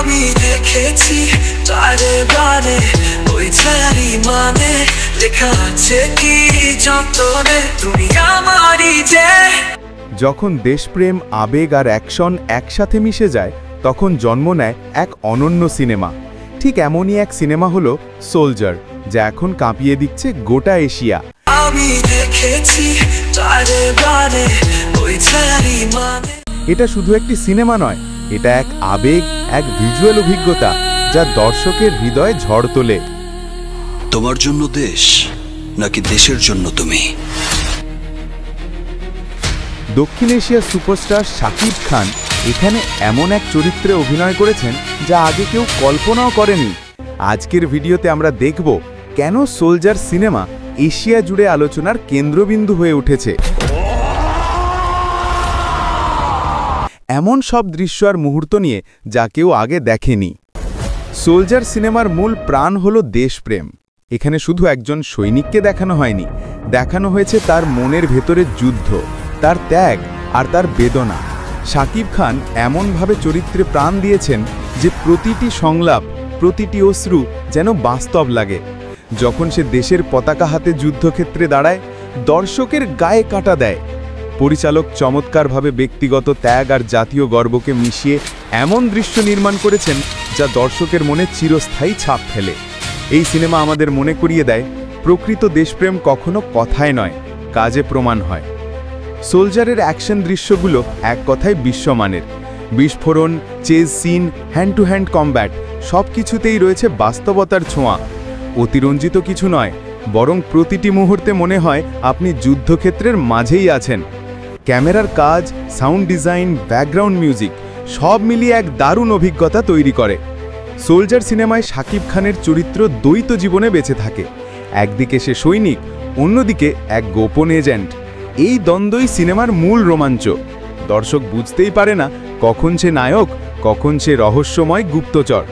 আমি দেখেছি তারে বারে ওই ছায়ারি মানে লেখা আছে কি যন্তরে তুমি আমারই যে। যখন দেশপ্রেম, আবেগ আর অ্যাকশন একসাথে মিশে যায় তখন জন্ম নেয় এক অনন্য সিনেমা। ঠিক এমনই এক সিনেমা হলো সোলজার, যা এখন কাঁপিয়ে দিচ্ছে গোটা এশিয়া। আমি দেখেছি তারে বারে ওই ছায়ারি মানে। এটা শুধু একটি সিনেমা নয়, এটা এক আবেগ, এক ভিজুয়াল অভিজ্ঞতা যা দর্শকের হৃদয়ে ঝড় তোলে। তোমার জন্য দেশ নাকি দেশের জন্য তুমি? দক্ষিণ এশিয়ার সুপারস্টার শাকিব খান এখানে এমন এক চরিত্রে অভিনয় করেছেন যা আগে কেউ কল্পনাও করেনি। আজকের ভিডিওতে আমরা দেখব কেন সোলজার সিনেমা এশিয়া জুড়ে আলোচনার কেন্দ্রবিন্দু হয়ে উঠেছে। এমন সব দৃশ্য আর মুহূর্ত নিয়ে যা কেউ আগে দেখেনি। সোলজার সিনেমার মূল প্রাণ হল দেশপ্রেম। এখানে শুধু একজন সৈনিককে দেখানো হয়নি, দেখানো হয়েছে তার মনের ভেতরের যুদ্ধ, তার ত্যাগ আর তার বেদনা। শাকিব খান এমনভাবে চরিত্রে প্রাণ দিয়েছেন যে প্রতিটি সংলাপ, প্রতিটি অশ্রু যেন বাস্তব লাগে। যখন সে দেশের পতাকা হাতে যুদ্ধক্ষেত্রে দাঁড়ায়, দর্শকের গায়ে কাঁটা দেয়। পরিচালক চমৎকারভাবে ব্যক্তিগত ত্যাগ আর জাতীয় গর্বকে মিশিয়ে এমন দৃশ্য নির্মাণ করেছেন যা দর্শকের মনে চিরস্থায়ী ছাপ ফেলে। এই সিনেমা আমাদের মনে করিয়ে দেয়, প্রকৃত দেশপ্রেম কখনো কথায় নয়, কাজে প্রমাণ হয়। সোলজারের অ্যাকশন দৃশ্যগুলো এক কথায় বিশ্বমানের। বিস্ফোরণ, chase scene, hand to hand combat সব কিছুতেই রয়েছে বাস্তবতার ছোঁয়া। অতিরঞ্জিত কিছু নয়, বরং প্রতিটি মুহূর্তে মনে হয় আপনি যুদ্ধক্ষেত্রের মাঝেই আছেন। ক্যামেরার কাজ, সাউন্ড ডিজাইন, ব্যাকগ্রাউন্ড মিউজিক সব মিলিয়ে এক দারুণ অভিজ্ঞতা তৈরি করে। সোলজার সিনেমায় শাকিব খানের চরিত্র দ্বৈত জীবনে বেঁচে থাকে। একদিকে সে সৈনিক, অন্যদিকে এক গোপন এজেন্ট। এই দ্বন্দ্বই সিনেমার মূল রোমাঞ্চ। দর্শক বুঝতেই পারে না কখন সে নায়ক, কখন সে রহস্যময় গুপ্তচর।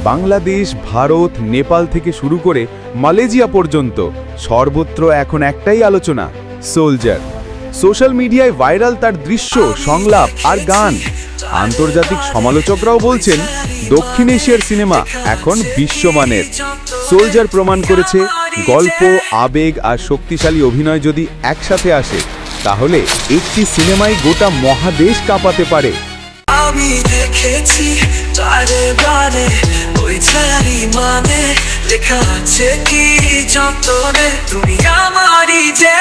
বাংলাদেশ, ভারত, নেপাল থেকে শুরু করে মালয়েশিয়া পর্যন্ত সর্বত্র এখন একটাই আলোচনা, সোলজার। সোশ্যাল মিডিয়ায় ভাইরাল তার দৃশ্য, সংলাপ আর গান। আন্তর্জাতিক সমালোচকরাও বলছেন দক্ষিণ এশিয়ার সিনেমা এখন বিশ্বমানের। সোলজার প্রমাণ করেছে গল্প, আবেগ আর শক্তিশালী অভিনয় যদি একসাথে আসে তাহলে একটি সিনেমাই গোটা মহাদেশ কাঁপাতে পারে। আমি দেখেছি তারে বারে ওই ছায়ারি মানে লেখা আছে কি যন্তরে তুমি আমারই যে।